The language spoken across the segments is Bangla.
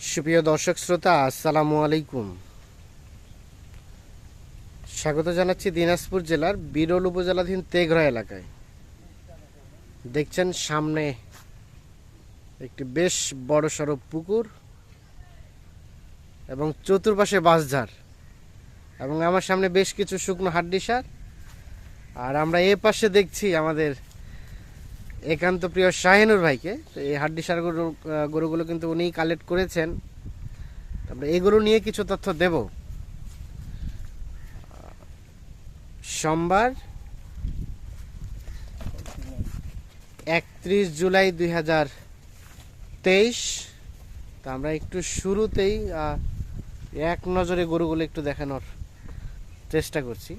সুপ্রিয় দর্শক শ্রোতা, আসসালামু আলাইকুম। স্বাগত জানাচ্ছি দিনাজপুর জেলার বিরল উপজেলাধীন তেঘরা এলাকায়। দেখছেন সামনে একটি বেশ বড় সড়ো পুকুর এবং চতুর্পাশে বাঁশঝাড়, এবং আমার সামনে বেশ কিছু শুকনো হাড্ডিসার। আর আমরা এ পাশে দেখছি আমাদের একান্ত প্রিয় শাহিনুর ভাইকে। তো এই হাড্ডিসার গরুগুলো কিন্তু উনিই কালেক্ট করেছেন। আমরা এগুলো নিয়ে কিছু তথ্য দেব। সোমবার 31 জুলাই 2023। তো আমরা একটু শুরুতেই এক নজরে গরুগুলো একটু দেখানোর চেষ্টা করছি।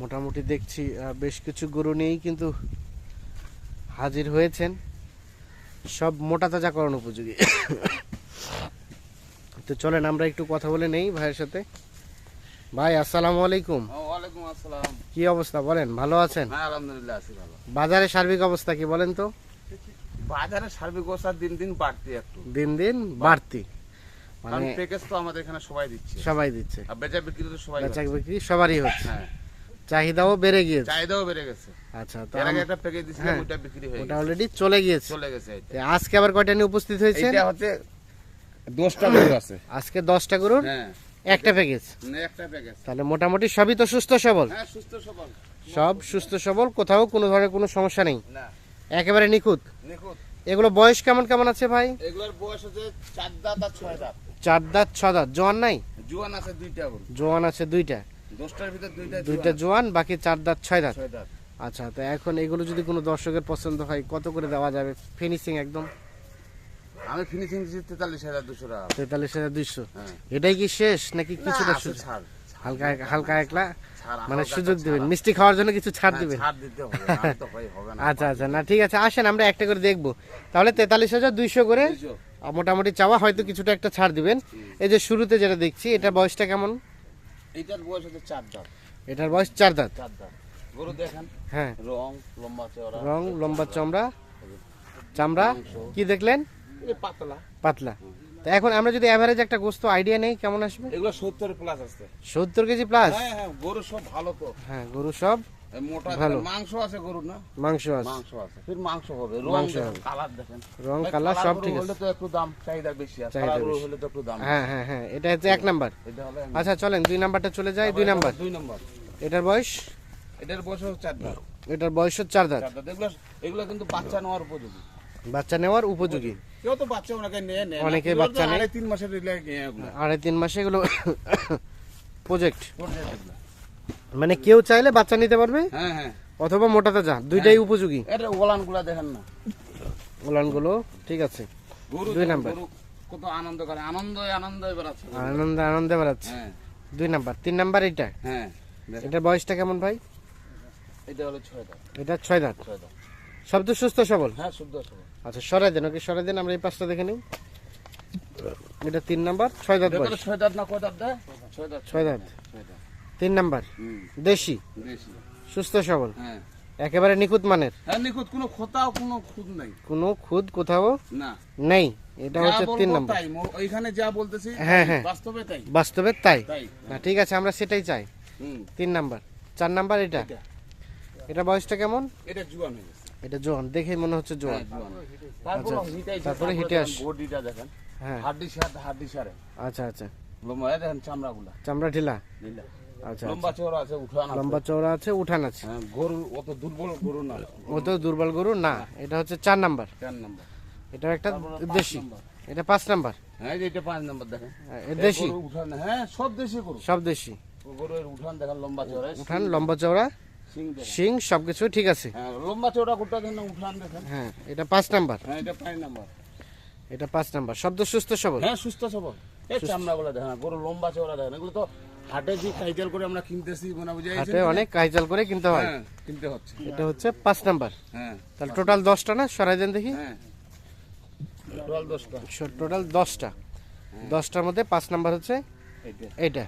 মোটামুটি দেখছি বেশ কিছু গরু নিয়েই কিন্তু হাজির হয়েছেন, সব মোটা তাজাকরণ উপযোগী। তো চলেন আমরা একটু কথা বলে নেই ভাইয়ের সাথে। ভাই আসসালামু আলাইকুম। ওয়ালাইকুম আসসালাম। কি অবস্থা বলেন, ভালো আছেন? হ্যাঁ আলহামদুলিল্লাহ আছি ভালো। বাজারে সার্বিক অবস্থা কি বলেন তো? বাজারে সার্বিক অবস্থা দিন দিন বাড়তি, একটু দিন দিন বাড়তি, মানে মানে প্যাকেজ তো আমাদের এখানে সবাই দিচ্ছে, সবাই দিচ্ছে, আর বেচা বিক্রি তো সবাই বেচা হচ্ছে। বিক্রি সবারই হচ্ছে, হ্যাঁ চাহিদাও বেড়ে গিয়েছে। চাহিদাও বেড়ে গেছে। আচ্ছা, তো এর আগে একটা প্যাকেজ দিছিলাম, হ্যাঁ, ওটা বিক্রি হয়ে ওটা গেছে, অলরেডি চলে গিয়েছে। চলে গেছে। তো আজকে আবার কয়টা নিয়ে উপস্থিত হয়েছে? এটা হচ্ছে 10টা গরু আছে। আজকে 10টা গরুর হ্যাঁ একটা প্যাকেজ। একটা প্যাকেজ। তাহলে মোটামুটি সবই তো সুস্থ সবল। হ্যাঁ সুস্থ সবল, সব সুস্থ সবল, কোথাও কোনো ধরনের কোনো সমস্যা নেই, না একেবারে নিখুঁত। নিখুঁত। এগুলো বয়স কেমন কেমন আছে ভাই? এগুলোর বয়স হচ্ছে 4 দাঁত আর 6 দাঁত। 4 দাঁত 6 দাঁত। জোয়ান নাই? জোয়ান আছে 2টা গরু। জোয়ান আছে 2টা। 10টার ভিতর 2টা জোয়ান, বাকি 4 দাঁত 6 দাঁত। 6 দাঁত। আচ্ছা, তো এখন এগুলো যদি কোনো দর্শকের পছন্দ হয় কত করে দেওয়া যাবে? ফিনিশিং একদম আমি ফিনিশিং দিচ্ছি 43,200 টাকা। 43,200। হ্যাঁ এটাই কি শেষ নাকি কিছুটা না, আছে সুযোগ? ছাড়। হালকা হালকা একলা ছাড়, মানে হালকা সুযোগ একটা দিবেন, ছাড়। মিষ্টি খাওয়ার জন্য কিছু ছাড় দিবেন? ছাড় দিতে হবে, নাহলে তো হবে না। আচ্ছা আচ্ছা, না ঠিক আছে, আসেন আমরা একটা করে দেখবো। তাহলে 43,200 করে 200 মোটামুটি চাওয়া, হয়তো কিছুটা একটা ছাড় দিবেন। এই যে শুরুতে যেটা দেখছি, এটা বয়সটা কেমন? এইটার বয়স হচ্ছে 4 দাঁত। এটার বয়স 4 দাঁত। 4 দাঁত। গরু দেখেন, হ্যাঁ, রং লম্বা চওড়া, রং লম্বা, চামড়া কি দেখলেন? এই পাতলা। পাতলা। তো এখন আমরা যদি এভারেজ একটা গোস্ত আইডিয়া নেই, কেমন আসবে? এগুলো 70 প্লাস আছে। 70 কেজি প্লাস? হ্যাঁ হ্যাঁ, গরু সব ভালো তো। হ্যাঁ, গরু সব এই মোটা ভালো। মাংস আছে গরু, না মাংস আছে, মাংস আছে, ফির মাংস হবে। রং মাংস দেখেন, হবে। কালার দেখেন, রং ভাই, কালার সব ঠিক হলে আছে। তো একটু দাম চাহিদা বেশি, আর চাহিদা কালার গরু বেশি। হলে তো একটু দাম। হ্যাঁ হ্যাঁ হ্যাঁ, এটা হচ্ছে 1 নাম্বার। এটা হলো আচ্ছা চলেন 2 নাম্বারটা চলে যাই। 2 নাম্বার, 2 নম্বর। এটার বয়স? এটার বয়স হচ্ছে 4 দাঁত। এটার বয়স 4 দাঁত। 4 দাঁত। এগুলো কিন্তু বাচ্চা নেওয়ার উপযোগী। বাচ্চা নেওয়ার উপযোগী। কেউ তো বাচ্চা ওনাকে নেয় না। অনেকে এগুলো তো বাচ্চা নেয়। 3 মাসের এগুলো। 2.5-3 মাসে এগুলো প্রজেক্ট, পর্যায়ে এগুলো। মানে কেউ চাইলে বাচ্চা নিতে পারবে, হ্যাঁ হ্যাঁ, অথবা মোটা তাজা, দুইটাই উপযোগী। এটা ওলানগুলা দেখেন না, ওলানগুলো ঠিক আছে। গরু 2 নাম্বার, গরু কত আনন্দ করে, আনন্দ এবার আছে। আনন্দে বেড়াচ্ছে। হ্যাঁ 2 নাম্বার। 3 নাম্বার এটা, হ্যাঁ, দেখেন, এটার বয়সটা কেমন ভাই? এটা হলো 6 দাঁত। এটা 6 দাঁত। 6 দাঁত। সব তো সুস্থ সবল? হ্যাঁ শুদ্ধ সবল। আচ্ছা সরাই দেন, ওকে সরাই দেন, আমরা এই পাঁচটা দেখে নিই। এটা 3 নাম্বার, 6 দাঁত দেখো বয়স। 6 দাঁত না কয় দাঁত দেয়? 6 দাঁত। 6 দাঁত। 6 দাঁত। 3 নাম্বার, হুম, দেশি, বেশি। সুস্থ সবল, হ্যাঁ একেবারে নিখুঁত মানের, হ্যাঁ, নিখুঁত, কোনো খোঁতাও কোনো খুঁত নাই। কোনো খুদ কোথাও না, নেই। এটা যা হচ্ছে 3 বলবো নাম্বার। তাই, ওইখানে যা বলতেছি হ্যাঁ, হ্যাঁ। বাস্তবে তাই। বাস্তবে তাই। তাই। না ঠিক আছে, আমরা সেটাই চাই। হুম, 3 নাম্বার। 4 নাম্বার এটা, এটা এটা বয়সটা কেমন? এটা জুয়ান হয়ে গেছে। এটা জোয়ান, দেখে মনে হচ্ছে জোয়ান। হ্যাঁ, জুয়ান। তারপরে হিটাইছে, তারপরে হিটে দেখেন আস। বডিটা দেখেন, হ্যাঁ, হাড্ডি সারে আচ্ছা আচ্ছা, লম্বা, এই দেখেন চামড়াগুলা চামড়া ঢিলা। নীলা। আচ্ছা লম্বা চওড়া আছে, উঠান আছে। লম্বা চওড়া আছে, উঠান আছে। হ্যাঁ, গরু অত দুর্বল গরু না। ও তো দুর্বল গরু না। এটা হচ্ছে 4 নাম্বার। 10 নম্বর। এটা একটা তারপরে 5 দেশি। নম্বর। এটা 5 নাম্বার। হ্যাঁ, এটা 5 নম্বর দেখেন। এ দেশি, গরু উঠান, হ্যাঁ সব দেশি গরু। সব দেশি। গরুর উঠান দেখেন, লম্বা চওড়া, উঠান লম্বা চওড়া, সিং দেখেন। শিং সবকিছু ঠিক আছে। হ্যাঁ, লম্বা চওড়া গরুটা দেখেন, উঠান দেখেন। হ্যাঁ, এটা 5 নাম্বার। হ্যাঁ, এটা 5 নম্বর। এটা 5 নাম্বার। শব্দ সুস্থ সবল। হ্যাঁ, সুস্থ সবল। এই চামড়াগুলো দেখেন, গরু লম্বা চওড়া দেখেন। এগুলো তো হাটে যে কাইজাল করে আমরা কিনতেছি, মনে বুঝাই হাটে অনেক কাইজাল করে কিনতে হয়। হ্যাঁ, কিনতে হচ্ছে। এটা হচ্ছে 5 নাম্বার। হ্যাঁ তাহলে টোটাল 10টা না? সরাই দেন দেখি। হ্যাঁ, টোটাল 10টা। টোটাল 10টা। 10টার মধ্যে 5 নাম্বার হচ্ছে এইটা। এইটা।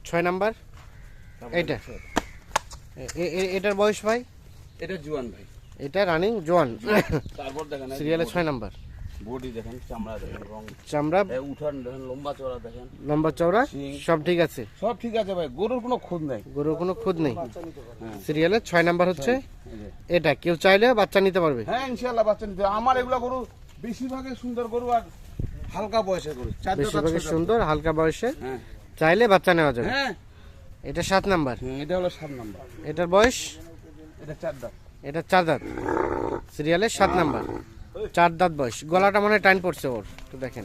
6 নাম্বার এইটা। এটার বয়স ভাই? এটা জুয়ান ভাই। এটা রানিং জোয়ান, তারপর দেখেন সিরিয়ালে 6 নাম্বার। বডি দেখেন, চামড়া দেখেন, রং, চামড়া, উঠান দেখেন, লম্বা চওড়া দেখেন, লম্বা চওড়া শিং। সব ঠিক আছে, সব ঠিক আছে ভাই, গরুর কোনো খুঁত নাই। গরুর কোনো খুদ নেই। হ্যাঁ। সিরিয়ালে 6 নাম্বার হচ্ছে এই যে। এটা, কেউ চাইলে বাচ্চা নিতে পারবে। হ্যাঁ ইনশাআল্লাহ বাচ্চা নিতে হবে। আমার এগুলা গরু বেশিরভাগই সুন্দর গরু আর হালকা বয়সের গরু, 4 দাঁত, বেশিরভাগই 6 দাঁত। সুন্দর, হালকা বয়সে, হ্যাঁ চাইলে বাচ্চা নেওয়া যাবে। হ্যাঁ এটা 7 নাম্বার। এটা হলো 7 নাম্বার, এটার বয়স, এটা 4 দাঁত। এটা 4 দাঁত, সিরিয়ালে 7 নাম্বার, 4 দাঁত বয়স। গলাটা মনে হয় টাইন পড়ছে ওর, তো দেখেন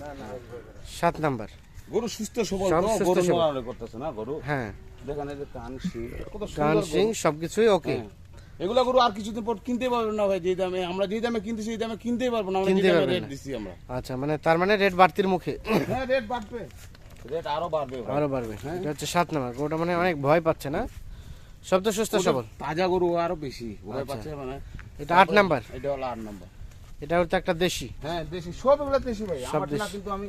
7 নাম্বার। গরু সুস্থ সবল, সব তো সুস্থ গরু সবল। নড়ানড়ি করতেছে না গরু। হ্যাঁ, দেখেন এই যে কান, শিং, কত গান সুন্দর সিং গরু। সবকিছুই ওকে। হ্যাঁ। এগুলা গরু আর কিছুদিন পর কিনতে পারবেন না ভাই, যে দামে আমরা, যে দামে কিনতেছি এই দামে কিনতেই পারবো না, আমরা যে কিনতে দামে পারবেন রেট না। দিছি আমরা। আচ্ছা, মানে তার মানে রেট বাড়তির মুখে, হ্যাঁ রেট বাড়বে, রেট আরো বাড়বে ভাই। আরো বাড়বে। এটা হচ্ছে 7 নাম্বার। গরুটা মানে অনেক ভয় পাচ্ছে না, সব তো সুস্থ ওদের সবল। তাজা গরু আরো বেশি ভয় আচ্ছা। পাচ্ছে মানে। এটা 8 নাম্বার। এটা হলো 8 নাম্বার। এটা হচ্ছে একটা দেশি। হ্যাঁ দেশি, সব এগুলা দেশি ভাই। সব আমার না দেশি। কিন্তু আমি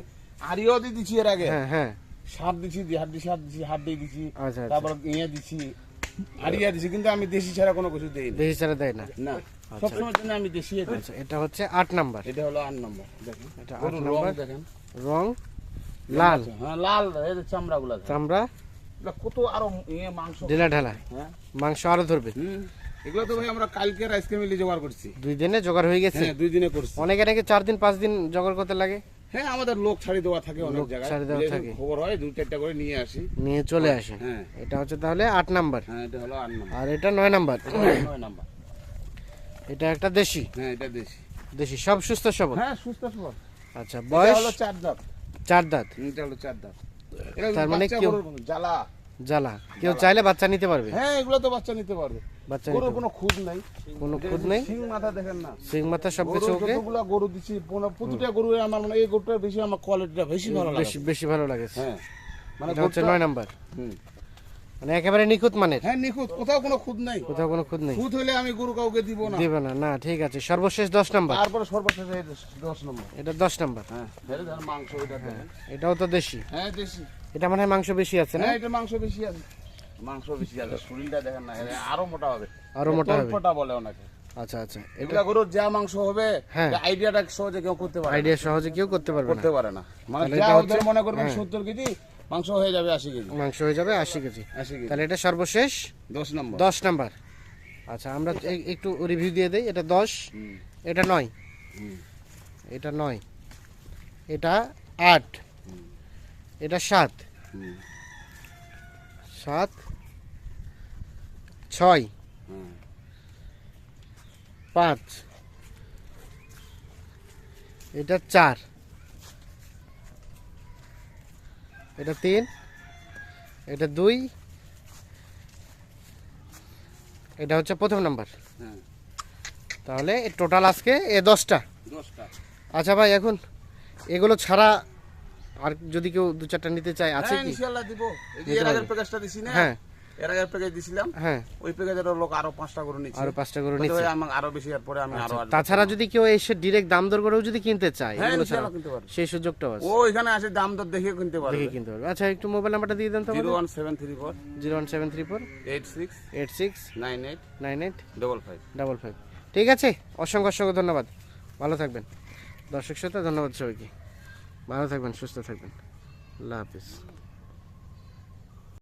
আরিও দিয়ে দিছি এর আগে, হ্যাঁ হ্যাঁ, সার দিছি, হাত দিয়ে দিছি, আচ্ছা, আচ্ছা। তারপর ইয়ে দিছি, আরিয়া দিছি, কিন্তু আমি দেশি ছাড়া কোনো কিছু দেই না। দেশি ছাড়া দেয় না। না, সবসময় জন্য আমি দেশি দিই। আচ্ছা, এটা হচ্ছে 8 নাম্বার। এটা হলো 8 নাম্বার। দেখেন এটা 8 গরুর রং নাম্বার, দেখেন, রং লাল, হ্যাঁ লাল, এই যে চামড়াগুলা দেখেন। চামড়া এগুলা কত আরো ইয়ে মাংস। ঢেলা ঢালা, হ্যাঁ মাংস আরো ধরবে। এগুলো তো ভাই আমরা কালকে আইসক্রিম মিলে জোগাড় করছি। 2 দিনে জোগাড় হয়ে গেছে। হ্যাঁ 2 দিনে করছি। অনেকে নাকি 4 দিন 5 দিন জোগাড় করতে লাগে, হ্যাঁ আমাদের লোক ছাড়ি দেওয়া থাকে অনেক লোক জায়গায়, ছাড়ি দেওয়া যেরকম থাকে। খবর হয় 2-4টা করে নিয়ে আসি। নিয়ে চলে আসে। হ্যাঁ এটা হচ্ছে তাহলে 8 নাম্বার। হ্যাঁ এটা হলো 8 নাম্বার, আর এটা 9 নাম্বার। 9 নাম্বার। এটা একটা দেশি, হ্যাঁ এটা দেশি। দেশি সব সুস্থ সবল। হ্যাঁ সুস্থ সবল। আচ্ছা, এটা বয়স হলো 4 দাঁত। 4 দাঁত। এটা হলো 4 দাঁত। এটা তার মানে বাচ্চা কেউ- গরুর মতো, জ্বালা। জ্বালা, কেউ চাইলে বাচ্চা নিতে পারবে। হ্যাঁ এগুলো তো বাচ্চা নিতে পারবে, বাচ্চা গরুর নিতে কোনো খুদ নাই, কোনো খুদ নেই, সিং মাথা দেখেন না। সিং মাথা সবকিছু গরু ওকে। যতগুলা গরু দিছি, প্রতিটা গরু আমার মানে এই গরুটার বেশি আমার কোয়ালিটিটা বেশি ভালো লাগে। বেশি বেশি ভালো লাগে। হ্যাঁ মানে এটা হচ্ছে গরুটা- 9 নাম্বার, হুম। মানে একেবারে নিখুঁত মানের, হ্যাঁ নিখুঁত, কোথাও কোনো খুদ নাই। কোথাও কোনো খুদ নেই। খুদ হইলে আমি গরু কাউকে দিব না। দিবে না, না ঠিক আছে। সর্বশেষ 10 নাম্বার। তারপরে সর্বশেষ এই 10 নম্বর। এটা 10 নাম্বার। হ্যাঁ এটা ধর মাংস, এটা দেখেন। এটাও তো দেশি। হ্যাঁ দেশি। এটা মনে হয় মাংস বেশি আছে না? হ্যাঁ এটা মাংস বেশি আছে, মাংস বেশি আছে। শরীরটা দেখেন না, এর আরো মোটা হবে, আরো মোটা হবে। তলপটা বলে অনেকে। আচ্ছা আচ্ছা, এটা এগুলা গরুর যা মাংস হবে, হ্যাঁ। আইডিয়াটা সহজে কেউ করতে পারে না। আইডিয়া সহজে কেউ করতে পারবে না। করতে পারে না। মানে তাহলে যা এটা ওদের হচ্ছে- মনে করবেন হ্যাঁ। 70 কেজি, মাংস হয়ে যাবে 80 কেজি। মাংস হয়ে যাবে 80 কেজি। 80 কেজি। তাহলে এটা সর্বশেষ 10 নম্বর। 10 নাম্বার। আচ্ছা, আমরা একটু রিভিউ দিয়ে দেই। এটা 10, হুম, এটা 9, হুম, এটা 9, এটা 8, এটা 7, হুম, 7, 6, হুম। 5, এটা 4, এটা 3, এটা 2, এটা হচ্ছে প্রথম নাম্বার। হ্যাঁ, তাহলে টোটাল আজকে 10টা। 10টা। আচ্ছা ভাই, এখন এগুলো ছাড়া আর যদি কেউ 2-4টা নিতে চায় আছে হ্যাঁ কি? ইনশাআল্লাহ দিব। এই যে নিতে এর আগের পারবে। প্যাকেজটা দিছি না, হ্যাঁ এর আগের প্যাকেজ দিছিলাম, হ্যাঁ, ওই প্যাকেজের লোক আরো 5টা করে নিচ্ছে। আরো 5টা করে হয়তো নিচ্ছে। ভাই আমার আরো বেশি, আর পরে আমি আরো আসবো। তাছাড়া যদি কেউ এসে ডিরেক্ট দাম দর করেও যদি কিনতে চায় হ্যাঁ এগুলো ছাড়া, ইনশাআল্লাহ কিনতে পারবে। সেই সুযোগটাও আছে, ও এখানে আসে দাম দর দেখে কিনতে পারবে। দেখে কিনতে পারবে। আচ্ছা, একটু মোবাইল নাম্বারটা দিয়ে দেন তো আমাদের। 01734 01734 86 86 98 98 55। 55। ঠিক আছে, অসংখ্য অসংখ্য ধন্যবাদ। ভালো থাকবেন দর্শক শ্রোতা, ধন্যবাদ সবাইকে। ভালো থাকবেন, সুস্থ থাকবেন। আল্লাহ হাফিজ।